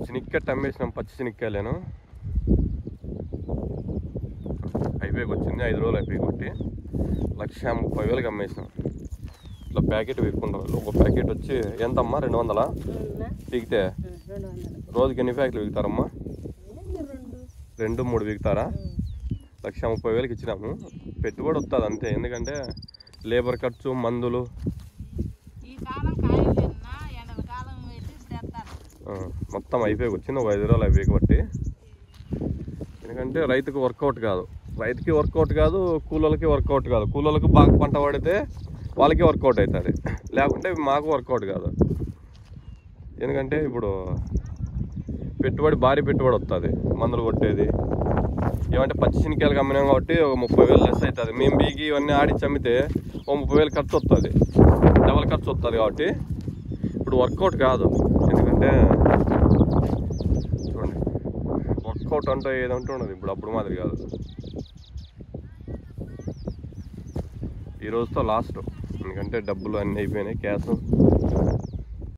శనక్కాయ అమ్మేసినాం, పచ్చి శనక్కాయలేను. అయిపోయి వచ్చింది, 5 రోజులు అయిపోయి కొట్టి 1,30,000కి అమ్మేసినాం. ఇట్లా ప్యాకెట్ విక్కుంటాం. ఒక ప్యాకెట్ వచ్చి ఎంతమ్మా? 200 పీకితే రోజుకి ఎన్ని ప్యాకెట్లు విగుతారమ్మా? 2-3 విగుతారా? 1,30,000కి ఇచ్చినాము. పెట్టుబడి వస్తుంది అంతే, ఎందుకంటే లేబర్ ఖర్చు, మందులు మొత్తం అయిపోయి వచ్చింది. ఒక 5 రోజులు అయిపోయి బట్టి. ఎందుకంటే రైతుకు వర్కౌట్ కాదు, రైతుకి వర్కౌట్ కాదు, కూలోళ్ళకి వర్కౌట్ కాదు. కూలోళ్ళకి బాగా పంట పడితే వాళ్ళకి వర్కౌట్ అవుతుంది, లేకుంటే మాకు వర్కౌట్ కాదు. ఎందుకంటే ఇప్పుడు పెట్టుబడి భారీ పెట్టుబడి వస్తుంది, మందులు కొట్టేది. ఏమంటే పచ్చి శనక్కాయలకు అమ్మినాం కాబట్టి ఒక 30,000 లెస్ అవుతుంది. మేము బీగి ఇవన్నీ ఆడిచ్చి అమ్మితే ఒక 30,000 ఖర్చు వస్తుంది, డబల్ ఖర్చు వస్తుంది. కాబట్టి ఇప్పుడు వర్కౌట్ కాదు. ఎందుకంటే చూడండి, వర్కౌట్ అంటే ఏదంటూ ఉండదు ఇప్పుడు, అప్పుడు మాదిరి కాదు. ఈ రోజుతో లాస్ట్, ఎందుకంటే డబ్బులు అన్నీ అయిపోయినాయి, క్యాష్.